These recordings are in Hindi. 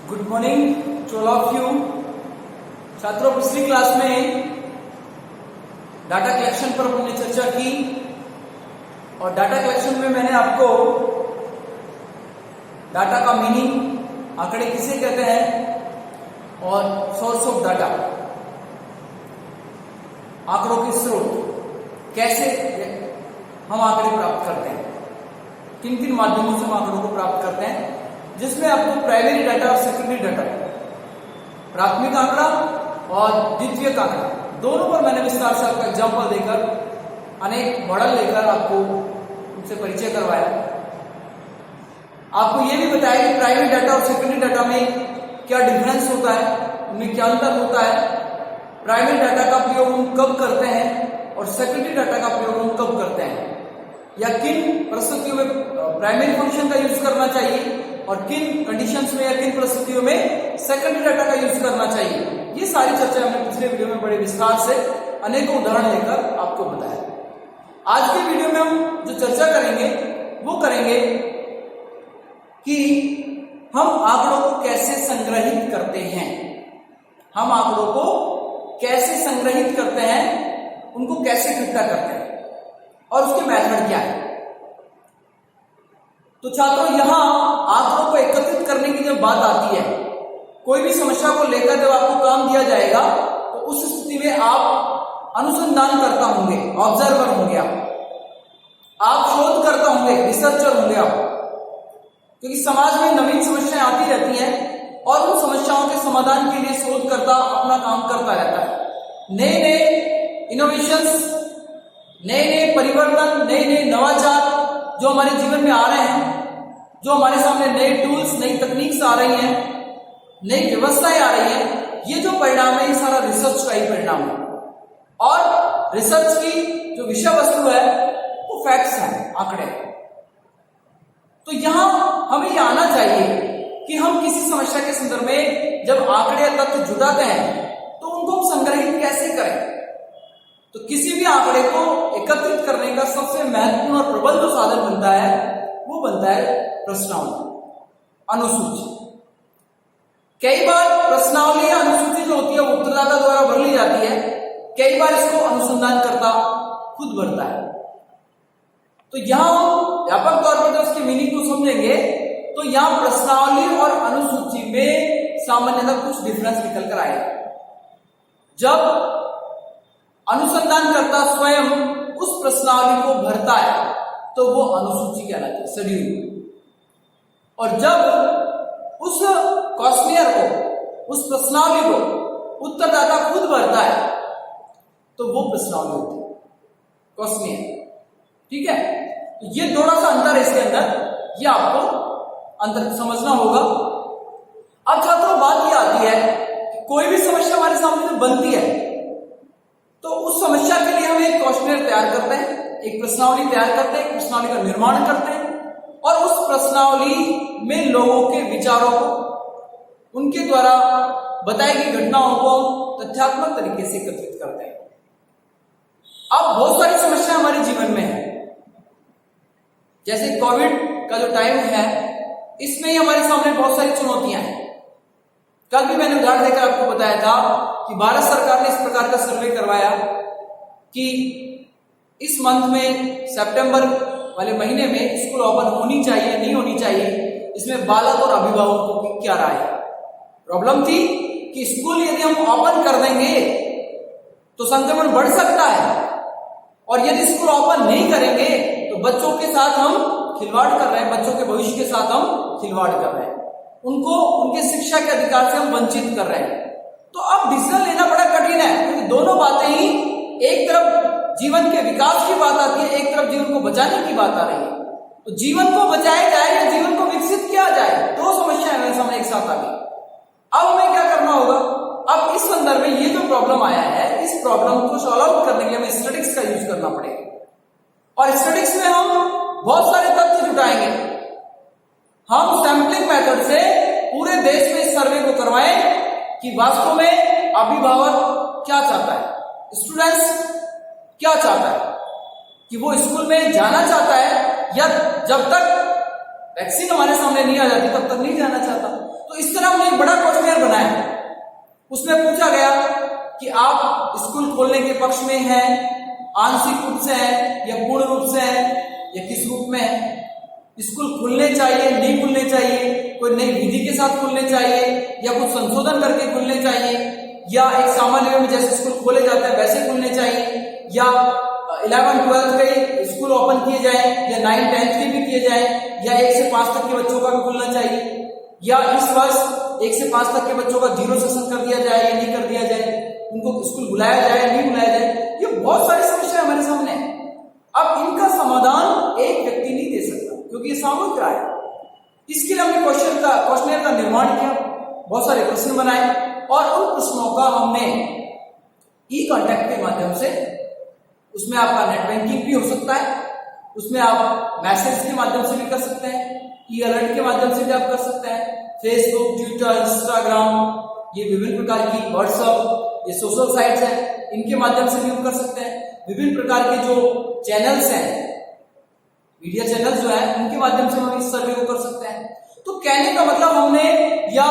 Good morning to all of you. छात्रों, पिछली क्लास में डाटा कलेक्शन पर हमने चर्चा की और डाटा कलेक्शन में मैंने आपको डाटा का मीनिंग, आंकड़े किसे कहते हैं और सोर्स ऑफ डाटा, आंकड़ों के स्रोत, कैसे हम आंकड़े प्राप्त करते हैं, किन किन माध्यमों से हम आंकड़ों को प्राप्त करते हैं, जिसमें आपको प्राइमरी डाटा और सेकेंडरी डाटा, प्राथमिक आंकड़ा और द्वितीयक आंकड़ा, दोनों पर मैंने विस्तार से आपका एग्जाम्पल देकर, अनेक मॉडल लेकर आपको उनसे परिचय करवाया। आपको यह भी बताया कि प्राइमरी डाटा और सेकेंडरी डाटा में क्या डिफरेंस होता है, उनमें क्या अंतर होता है, प्राइमरी डाटा का प्रयोग हम कब करते हैं और सेकेंडरी डाटा का प्रयोग हम कब करते हैं, या किन परिस्थितियों में प्राइमरी फंक्शन का यूज करना चाहिए और किन कंडीशंस में या किन परिस्थितियों में सेकेंडरी डाटा का यूज करना चाहिए। ये सारी चर्चा हमने पिछले वीडियो में बड़े विस्तार से अनेकों उदाहरण लेकर आपको बताया। आज के वीडियो में हम जो चर्चा करेंगे वो करेंगे कि हम आंकड़ों को कैसे संग्रहित करते हैं, हम आंकड़ों को कैसे संग्रहित करते हैं, उनको कैसे इकट्ठा करते हैं और उसके मेथड क्या है। तो छात्रों, यहां आंकड़ों को एकत्रित करने की जब बात आती है, कोई भी समस्या को लेकर जब आपको काम दिया जाएगा तो उस स्थिति में आप अनुसंधानकर्ता होंगे, ऑब्जर्वर होंगे, आप शोधकर्ता होंगे, रिसर्चर होंगे आप, क्योंकि समाज में नवीन समस्याएं आती रहती हैं और उन समस्याओं के समाधान के लिए शोधकर्ता अपना काम करता रहता है। नए नए इनोवेशंस, नए नए परिवर्तन, नए नए नवाचार जो हमारे जीवन में आ रहे हैं, जो हमारे सामने नए टूल्स, नई तकनीक्स आ रही हैं, नई व्यवस्थाएं आ रही हैं, ये जो परिणाम है ये सारा रिसर्च का ही परिणाम है। और रिसर्च की जो विषय वस्तु है वो फैक्ट्स हैं, आंकड़े। तो यहां हमें यह आना चाहिए कि हम किसी समस्या के संदर्भ में जब आंकड़े या तथ्य जुटाते हैं तो उनको हम संग्रहित कैसे करें। तो किसी भी आंकड़े को एकत्रित करने का सबसे महत्वपूर्ण और प्रबल जो साधन बनता है वो बनता है प्रश्नावली, अनुसूची। कई बार प्रश्नावली या अनुसूची जो होती है वो उत्तरदाता द्वारा भर ली जाती है, कई बार इसको अनुसंधानकर्ता खुद भरता है। तो यहां हम व्यापक तौर पर जब उसकी मीनिंग को समझेंगे तो यहां प्रश्नावली और अनुसूची में सामान्यतः कुछ डिफरेंस निकल कर आएगा। जब अनुसंधानकर्ता स्वयं उस प्रश्नावली को भरता है तो वो अनुसूची कहलाती है, शेड्यूल। और जब उस क्वेश्चनियर को, उस प्रश्नावली को उत्तरदाता खुद भरता है तो वो प्रश्नावली होती है, क्वेश्चनियर। ठीक है, तो ये थोड़ा सा अंतर है इसके अंदर, ये आपको अंतर समझना होगा। अब छात्रों, बात ये आती है कि कोई भी समस्या हमारे सामने जो बनती है तो उस समस्या के लिए हम एक क्वेश्चनियर तैयार करते हैं, एक प्रश्नावली तैयार करते हैं, एक प्रश्नावली का निर्माण करते हैं और उस प्रश्नावली में लोगों के विचारों को, उनके द्वारा बताई गई घटनाओं को तथ्यात्मक तरीके से एकत्रित करते हैं। अब बहुत सारी समस्या हमारे जीवन में है, जैसे कोविड का जो टाइम है, इसमें ही हमारे सामने बहुत सारी चुनौतियां हैं। कल भी मैंने उदाहरण देकर आपको बताया था कि भारत सरकार ने इस प्रकार का सर्वे करवाया कि इस मंथ में, सितंबर वाले महीने में स्कूल ओपन होनी चाहिए, नहीं होनी चाहिए, इसमें बालक और अभिभावकों की क्या राय है। प्रॉब्लम थी कि स्कूल यदि हम ओपन कर देंगे तो संक्रमण बढ़ सकता है, और यदि स्कूल ओपन नहीं करेंगे तो बच्चों के साथ हम खिलवाड़ कर रहे हैं, बच्चों के भविष्य के साथ हम खिलवाड़ कर रहे हैं, उनको उनके शिक्षा के अधिकार से हम वंचित कर रहे हैं। तो अब डिसीजन लेना बड़ा कठिन है, क्योंकि दोनों बातें ही, एक तरफ जीवन के विकास की बात आती है, एक तरफ जीवन को बचाने की बात आ रही है। तो जीवन को बचाया जाए या जीवन को विकसित किया जाए, दो समस्याएं हमारे सामने एक साथ आ गई। अब हमें क्या करना होगा। अब इस संदर्भ में ये जो प्रॉब्लम आया है, इस प्रॉब्लम को सॉल्व आउट करने के लिए हमें स्टैटिस्टिक्स का यूज करना पड़ेगा, और स्टैटिस्टिक्स में हम बहुत सारे तथ्य जुटाएंगे। हम सैंपलिंग मेथड से पूरे देश में इस सर्वे को करवाएं कि वास्तव में अभिभावक क्या चाहता है, स्टूडेंट्स क्या चाहता है, कि वो स्कूल में जाना चाहता है या जब तक वैक्सीन हमारे सामने नहीं आ जाती तब तक नहीं जाना चाहता। तो इस तरह हमने एक बड़ा क्वेश्चन बनाया। उसमें पूछा गया कि आप स्कूल खोलने के पक्ष में हैं, आंशिक रूप से हैं या पूर्ण रूप से हैं या किस रूप में है? स्कूल खुलने चाहिए, नहीं खुलने चाहिए, कोई नई विधि के साथ खुलने चाहिए या कुछ संशोधन करके खुलने चाहिए, या एक सामान्य में जैसे स्कूल खोले जाते हैं वैसे खुलने चाहिए, या 11-12 के स्कूल ओपन किए जाए या 9-10 के भी किए जाए, या 1 से 5 तक के बच्चों का भी खुलना चाहिए, या इस वर्ष 1 से 5 तक के बच्चों का 0 सेशन कर दिया जाए या नहीं कर दिया जाए, उनको स्कूल बुलाया जाए या नहीं बुलाया जाए। ये बहुत सारी समस्या हमारे सामने है। अब इनका समाधान एक व्यक्ति नहीं दे सकता क्योंकि ये सामूहिक राय है। इसके लिए हमने क्वेश्चनर का निर्माण किया, बहुत सारे प्रश्न बनाए और उन प्रश्नों का हमने ई कांटेक्ट के माध्यम से, उसमें आपका नेट बैंकिंग भी हो सकता है, उसमें आप मैसेज के माध्यम से भी कर सकते हैं, ई अलर्ट के माध्यम से भी आप कर सकते हैं, फेसबुक, ट्विटर, इंस्टाग्राम, ये विभिन्न प्रकार की व्हाट्सएप, ये सोशल साइट्स हैं, इनके माध्यम से भी हम कर सकते हैं। विभिन्न प्रकार के जो चैनल्स हैं, मीडिया चैनल जो है, उनके माध्यम से हम इस सर्वे को कर सकते हैं। तो कहने का मतलब हमने, या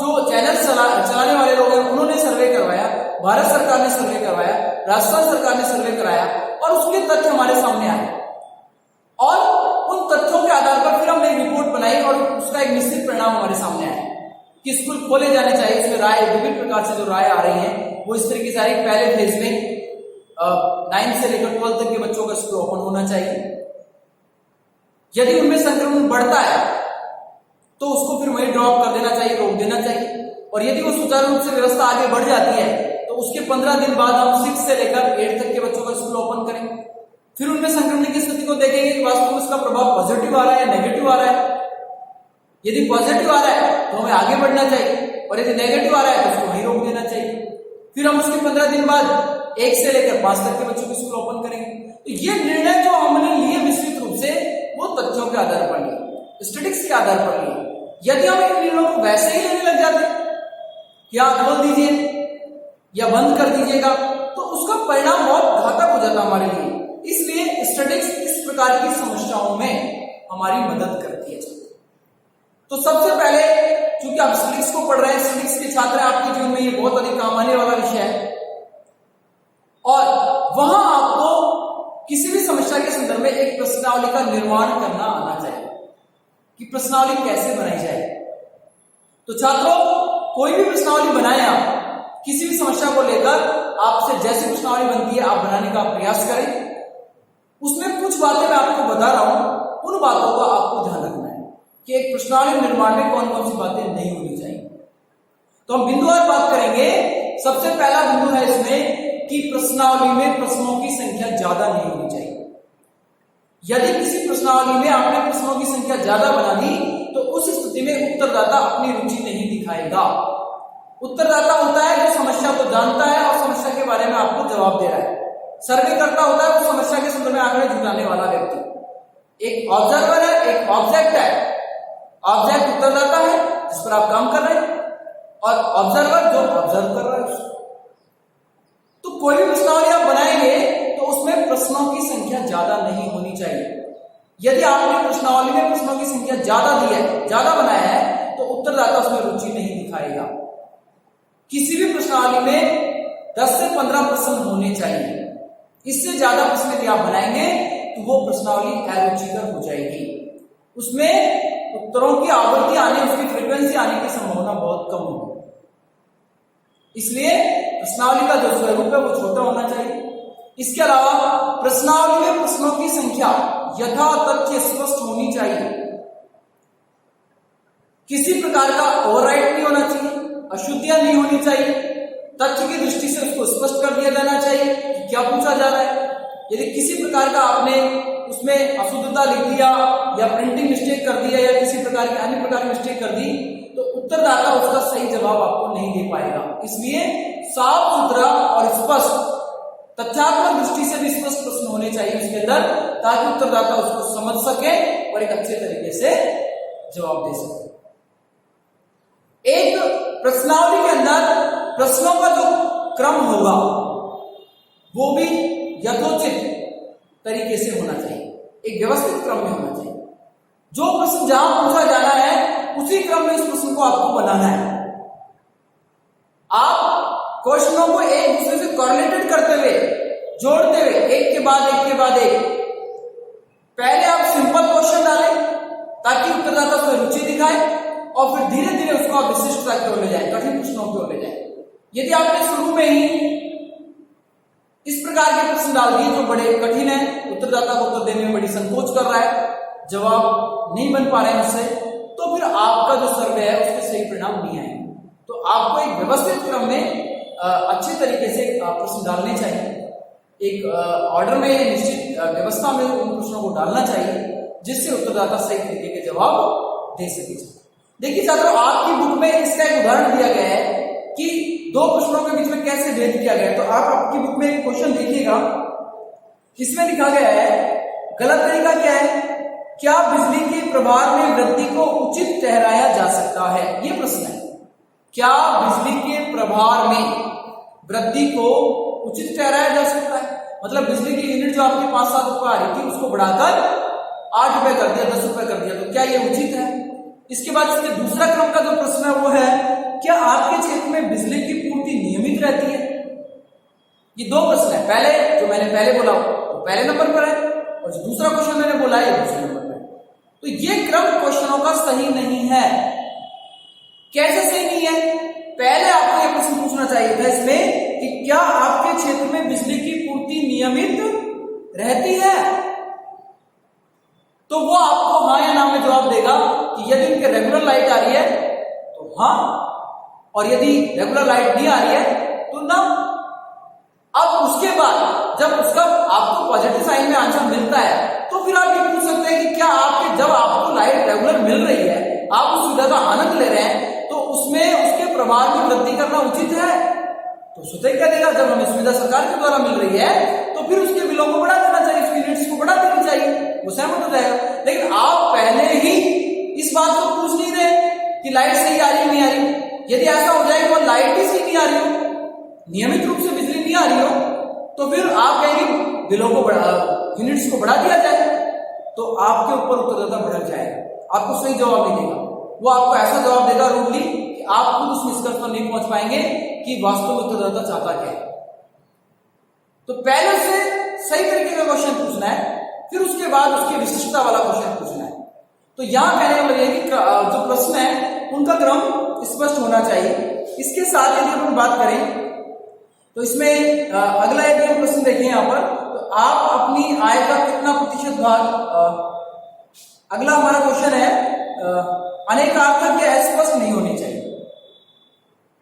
जो चैनल चलाने वाले लोग हैं उन्होंने सर्वे करवाया, भारत सरकार ने सर्वे करवाया, राजस्थान सरकार ने सर्वे कराया और उसके तथ्य हमारे सामने आए और उन तथ्यों के आधार पर फिर हमने एक रिपोर्ट बनाई और उसका एक निश्चित परिणाम हमारे सामने आया कि स्कूल खोले जाने चाहिए। इसमें राय, विभिन्न प्रकार से जो राय आ रही है वो इस तरीके से आ रही। पहले फेज में 9 से लेकर 12 तक के बच्चों का स्कूल ओपन होना चाहिए। यदि उनमें संक्रमण बढ़ता है तो उसको फिर वही ड्रॉप कर देना चाहिए, रोक देना चाहिए। और यदि वो सुचारू रूप से व्यवस्था आगे बढ़ जाती है तो उसके 15 दिन बाद हम 6 से लेकर 8 तक के बच्चों का स्कूल ओपन करें। फिर उनमें संक्रमण की स्थिति को देखेंगे कि वास्तव में उसका प्रभाव पॉजिटिव आ रहा है या नेगेटिव आ रहा है। यदि पॉजिटिव आ रहा है तो हमें आगे बढ़ना चाहिए और यदि नेगेटिव आ रहा है तो उसको वहीं रोक देना चाहिए। फिर हम उसके 15 दिन बाद 1 से लेकर 5 तक के बच्चों के स्कूल ओपन करेंगे। तो ये निर्णय जो हमने लिए विस्तृत रूप से वो तथ्यों के आधार पर लिए, स्टैटिस्टिक्स के आधार पर लिए। यदि हम इन निर्णयों को वैसे ही लेने लग जाते कि आप खोल दीजिए या बंद कर दीजिएगा तो उसका परिणाम बहुत घातक हो जाता हमारे लिए। इसलिए स्टैटिस्टिक्स इस प्रकार की समस्याओं में हमारी मदद करती है। तो सबसे पहले, चूंकि आप स्टैटिस्टिक्स को पढ़ रहे हैं, स्टैटिस्टिक्स के छात्र हैं, आपके जीवन में ये बहुत अधिक काम आने वाला विषय है और वहां आपको किसी भी समस्या के संदर्भ में एक प्रश्नावली का निर्माण करना आना चाहिए कि प्रश्नावली कैसे बनाई जाए। तो छात्रों, कोई भी प्रश्नावली बनाए, आप किसी भी समस्या को लेकर आपसे जैसी प्रश्नावली बनती है आप बनाने का प्रयास करें। उसमें कुछ बातें मैं आपको बता रहा हूं, उन बातों का आपको ध्यान रखना है कि एक प्रश्नावली निर्माण में कौन कौन सी बातें नहीं होनी चाहिए। तो हम बिंदुवार बात करेंगे। सबसे पहला बिंदु है इसमें कि प्रश्नावली में प्रश्नों की संख्या ज्यादा नहीं होनी चाहिए। यदि किसी प्रश्नावली में आपने प्रश्नों की संख्या ज्यादा बना दी तो उस स्थिति में उत्तरदाता अपनी रुचि नहीं दिखाएगा। उत्तरदाता होता है जो समस्या को जानता है और समस्या के बारे में आपको जवाब दे रहा है। सर्वे करता होता है वो समस्या के संदर्भ में आंकड़े जुटाने वाला व्यक्ति। एक ऑब्जर्वर है, एक ऑब्जेक्ट है। ऑब्जेक्ट उत्तरदाता है जिस पर आप काम कर रहे हैं और ऑब्जर्वर जो ऑब्जर्व कर रहा है। तो कोई भी प्रश्नावली आप बनाएंगे तो उसमें प्रश्नों की संख्या ज्यादा नहीं होनी चाहिए। यदि आपने प्रश्नावली में प्रश्नों की संख्या ज्यादा दी है, ज्यादा बनाया है, तो उत्तरदाता उसमें रुचि नहीं दिखाएगा। किसी भी प्रश्नावली में 10 से 15 प्रश्न होने चाहिए। इससे ज्यादा प्रश्न यदि आप बनाएंगे तो वो प्रश्नावली अरुचिकर हो जाएगी। उसमें उत्तरों की आवृत्ति आने, उसकी फ्रीक्वेंसी आने की संभावना बहुत कम होगी। इसलिए प्रश्नावली का जो स्वरूप है वो छोटा होना चाहिए। इसके अलावा प्रश्नावली में प्रश्नों की संख्या यथा तथ्य स्पष्ट होनी चाहिए। किसी प्रकार का ओवरराइट नहीं होना चाहिए, अशुद्धियां नहीं होनी चाहिए। तथ्य की दृष्टि से उसको स्पष्ट कर दिया जाना चाहिए कि क्या पूछा जा रहा है। यदि किसी प्रकार का आपने उसमें अशुद्धता लिख दिया या प्रिंटिंग मिस्टेक कर दिया या किसी प्रकार की अन्य प्रकार की मिस्टेक कर दी तो उत्तरदाता उसका सही जवाब आपको नहीं दे पाएगा। इसलिए साफ सुथरा और स्पष्ट, तथ्यात्मक दृष्टि से भी स्पष्ट प्रश्न होने चाहिए उसके अंदर, ताकि उत्तरदाता उसको समझ सके और एक अच्छे तरीके से जवाब दे सके। एक प्रश्नावली के अंदर प्रश्नों का जो क्रम होगा वो भी यथोचित तरीके से होना चाहिए, एक व्यवस्थित क्रम में होना चाहिए। जो प्रश्न जहां पूछा जाना है उसी क्रम में इस प्रश्न को आपको बनाना है। आप क्वेश्चनों को एक दूसरे से कोरिलेटेड करते हुए, जोड़ते हुए, एक के बाद एक पहले आप सिंपल क्वेश्चन डालें ताकि उत्तरदाता उसमें रुचि दिखाए और फिर धीरे धीरे उसको आप विशिष्टता की ओर ले जाए, कठिन प्रश्नों की ओर ले जाए। यदि आपने शुरू में ही इस प्रकार के प्रश्न डाल दिए जो बड़े कठिन है, उत्तरदाता को उत्तर देने में बड़ी संकोच कर रहा है, जवाब नहीं बन पा रहे हैं उससे, तो फिर आपका जो सर्वे है उसके सही परिणाम नहीं आएंगे। तो आपको एक व्यवस्थित क्रम में अच्छे तरीके से प्रश्न डालने चाहिए, एक ऑर्डर में, निश्चित व्यवस्था में उन प्रश्नों को डालना चाहिए जिससे उत्तरदाता सही तरीके के जवाब दे सके। देखिए छात्रों, आपकी बुक में इसका एक उदाहरण दिया गया है कि दो प्रश्नों के बीच में कैसे भेद किया गया है। तो आप आपकी बुक में एक क्वेश्चन देखिएगा, इसमें लिखा गया है गलत तरीका क्या है, क्या बिजली के प्रभार में वृद्धि को उचित ठहराया जा सकता है। ये प्रश्न है, क्या बिजली के प्रभार में वृद्धि को उचित ठहराया जा सकता है। मतलब बिजली की यूनिट जो आपके 5-7 रुपए आ रही थी उसको बढ़ाकर 8 रुपए कर दिया, 10 रुपए कर दिया, तो क्या ये उचित है। इसके बाद इसके दूसरा क्रम का जो प्रश्न है वो है, क्या आपके क्षेत्र में बिजली की पूर्ति नियमित रहती है। ये दो प्रश्न है, पहले जो मैंने पहले बोला वो पहले नंबर पर है और जो दूसरा क्वेश्चन मैंने बोला है दूसरे नंबर पर है। तो ये क्रम क्वेश्चनों का सही नहीं है। कैसे सही नहीं है, पहले आपको यह प्रश्न पूछना चाहिए था इसमें कि क्या आपके क्षेत्र में बिजली की पूर्ति नियमित रहती है, तो वो आपको हाँ या ना में जवाब देगा कि यदि उनके रेगुलर लाइट आ रही है तो हाँ, और यदि रेगुलर लाइट नहीं आ रही है तो ना। अब उसके बाद जब उसका आपको पॉजिटिव साइन में आंसर मिलता है तो फिर आप ये पूछ सकते हैं कि क्या आपके, जब आपको लाइट रेगुलर मिल रही है, आप उस सुविधा का आनंद ले रहे हैं, तो उसमें उसके प्रभाव में वृद्धि करना उचित है। तो स्वतः क्या देगा, जब हमें सुविधा सरकार के द्वारा मिल रही है तो फिर उसके बिलों को बढ़ा देना चाहिए, उसकी यूनिट्स को बढ़ा देनी चाहिए, वो सहमत हो जाएगा। लेकिन आप पहले ही इस बात को पूछ नहीं रहे कि लाइट सही आ रही नहीं आ रही। यदि ऐसा हो जाए कि लाइट ही सही नहीं आ रही हो, नियमित रूप से बिजली नहीं आ रही हो, तो फिर आप कहेंगे बिलों को बढ़ा, यूनिट्स को बढ़ा दिया जाए, तो आपके ऊपर उत्तरदाता भड़क जाएगा, आपको सही जवाब नहीं देगा। वो आपको ऐसा जवाब देगा रूडली कि आप खुद उस निष्कर्ष पर नहीं पहुंच पाएंगे कि वास्तव में उत्तरदाता चाहता क्या है। तो पहले से सही तरीके का क्वेश्चन पूछना है, फिर उसके बाद उसकी विशिष्टता वाला क्वेश्चन पूछना है। तो यहां कहने वाला यही जो प्रश्न है उनका क्रम स्पष्ट होना चाहिए। इसके साथ यदि हम बात करें तो इसमें अगला यदि हम प्रश्न देखें यहां पर, तो आप अपनी आय का कितना प्रतिशत भाग, अगला हमारा क्वेश्चन है अनेकार्थक या अस्पष्ट नहीं होनी चाहिए।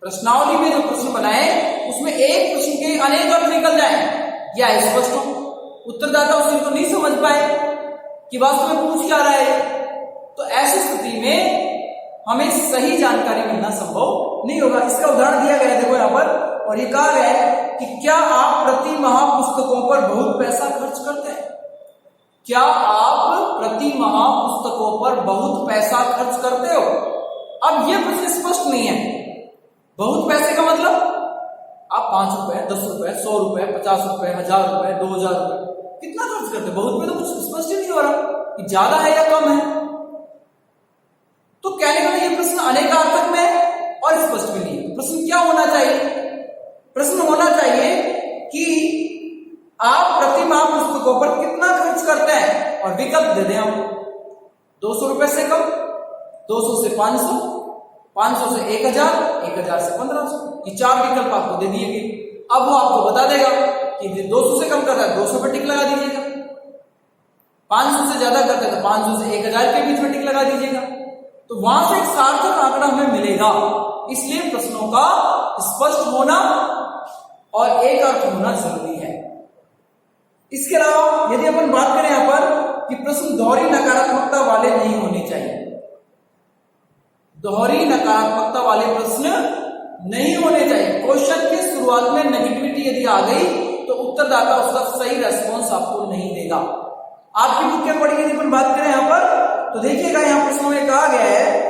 प्रश्नावली में जो प्रश्न बनाए उसमें एक प्रश्न के अनेक अर्थ निकल जाए या स्पष्ट हो, उत्तरदाता उस चीज को नहीं समझ पाए कि वास्तव में पूछ क्या रहा है, तो ऐसी स्थिति में हमें सही जानकारी मिलना संभव नहीं होगा। इसका उदाहरण दिया गया है, देखो यहां पर, और ये कहा गया है कि क्या आप प्रति माह पुस्तकों पर बहुत पैसा खर्च करते हैं। क्या आप प्रति माह पुस्तकों पर बहुत पैसा खर्च करते हो। अब यह प्रश्न स्पष्ट नहीं है। बहुत पैसे का मतलब आप 5 रुपए, 10 रुपए, 100 रुपए, 50 रुपए, 1000 रुपए, 2000 रुपए कितना खर्च करते हैं। बहुत में तो कुछ स्पष्ट ही नहीं हो रहा कि ज्यादा है या कम है। तो कहने का ये प्रश्न अनेकार्थक में है और स्पष्ट भी नहीं है। प्रश्न क्या होना चाहिए, प्रश्न होना चाहिए कि आप प्रति माह पुस्तकों पर कितना खर्च करते हैं, और विकल्प दे दें हम 200 रुपए से कम, 200 से 500, 500 से 1000, 1000 से 1500, ये 4 विकल्प आपको दे दिए गए। अब वो आपको बता देगा कि 200 से कम करता है 200 पर टिक लगा दीजिएगा, 500 से ज्यादा करता है तो 500 से 1000 के बीच में टिक लगा दीजिएगा। तो वहां से एक सार्थक आंकड़ा हमें मिलेगा। इसलिए प्रश्नों का स्पष्ट होना और एक अर्थ होना जरूरी है। इसके अलावा यदि अपन बात करें यहां पर कि प्रश्न दोहरी नकारात्मकता वाले नहीं होने चाहिए। दोहरी नकारात्मकता वाले प्रश्न नहीं होने चाहिए। क्वेश्चन के शुरुआत में नेगेटिविटी यदि आ गई तो उत्तरदाता उसका सही रेस्पॉन्स आपको नहीं देगा। आपकी बुक के अकॉर्डिंग यदि अपन बात करें यहां पर, तो देखिएगा यहां प्रश्नों में कहा गया है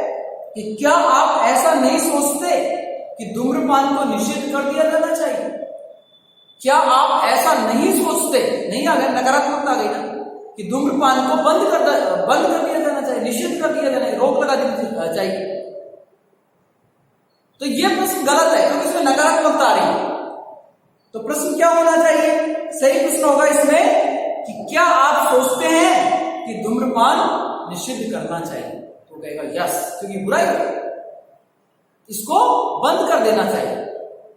कि क्या आप ऐसा नहीं सोचते कि धूम्रपान को निषिद्ध कर दिया जाना चाहिए। क्या आप ऐसा नहीं सोचते, नहीं आ गया, नकारात्मकता आ गई ना, कि धूम्रपान को बंद कर दिया जाना चाहिए, निषिद्ध कर दिया जाना चाहिए, रोक लगा चाहिए। तो ये प्रश्न गलत है क्योंकि इसमें नकारात्मकता आ रही है। तो प्रश्न क्या होना चाहिए? सही प्रश्न होगा इसमें कि क्या आप सोचते हैं कि धूम्रपान निषिद्ध करना चाहिए? तो कहेगा यस, क्योंकि बुराई है, इसको बंद कर देना चाहिए।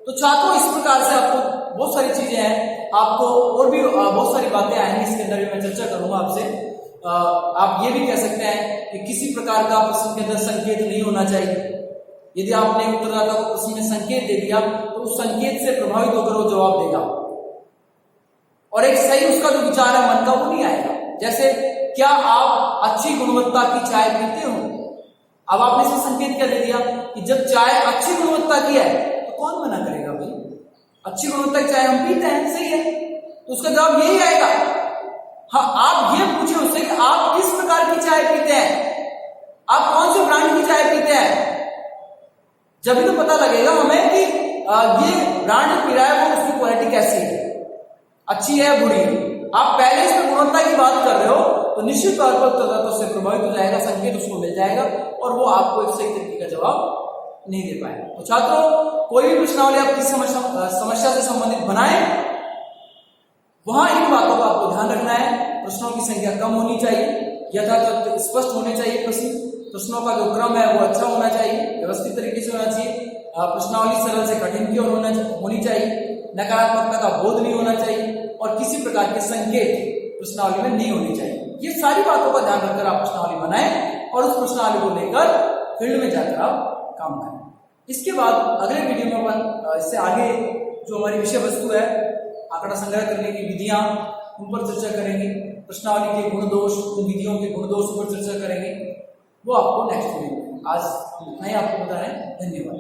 तो छात्रों, इस प्रकार से आपको बहुत सारी चीजें हैं, आपको और भी बहुत सारी बातें आएंगी, इसके अंदर भी मैं चर्चा करूंगा आपसे। आप ये भी कह सकते हैं कि किसी प्रकार का प्रश्न के अंदर संकेत नहीं होना चाहिए। यदि आपने उत्तरदाता को प्रश्न में संकेत दे दिया तो उस संकेत से प्रभावित होकर वो जवाब देगा और एक सही उसका जो विचार है मन का वो नहीं आएगा। जैसे, क्या आप अच्छी गुणवत्ता की चाय पीते हो? अब आपने इसमें संकेत क्या दे दिया कि जब चाय अच्छी गुणवत्ता की है तो कौन मना करेगा भाई, अच्छी गुणवत्ता की चाय हम पीते हैं, सही है, तो उसका जवाब यही आएगा। हाँ, आप ये पूछे उससे कि आप किस प्रकार की चाय पीते हैं, आप कौन से ब्रांड की चाय पीते हैं, जब भी तो पता लगेगा हमें कि ये ब्रांड पी रहा है वो उसकी क्वालिटी कैसी है, अच्छी है बुरी है। आप पहले इसमें गुणवत्ता की बात कर रहे हो तो निश्चित तौर पर उत्तरदाता उससे प्रभावित हो जाएगा, संकेत उसको मिल जाएगा और वो आपको एक सही तरीके का जवाब नहीं दे पाएगा। तो छात्रों, कोई भी प्रश्नावली आप किसी समस्या से संबंधित बनाए, वहां इन बातों का आपको ध्यान रखना है। प्रश्नों की संख्या कम होनी चाहिए, यथातथ स्पष्ट होने चाहिए प्रश्नों का जो क्रम है वो अच्छा होना चाहिए, व्यवस्थित तरीके से होना चाहिए, प्रश्नावली सरल से कठिन की ओर होनी चाहिए, नकारात्मकता का बोध नहीं होना चाहिए और किसी प्रकार के संकेत प्रश्नावली में नहीं होनी चाहिए। ये सारी बातों का ध्यान रखकर आप प्रश्नावली बनाएं और उस प्रश्नावली को लेकर फील्ड में जाकर आप काम करें। इसके बाद अगले वीडियो में अपन इससे आगे जो हमारी विषय वस्तु है, आंकड़ा संग्रह करने की विधियां, उन पर चर्चा करेंगे, प्रश्नावली के गुण दोष, उन विधियों के गुण दोष पर चर्चा करेंगे, वो आपको नेक्स्ट वीडियो में। आज इतना ही आपको बता रहे हैं। धन्यवाद।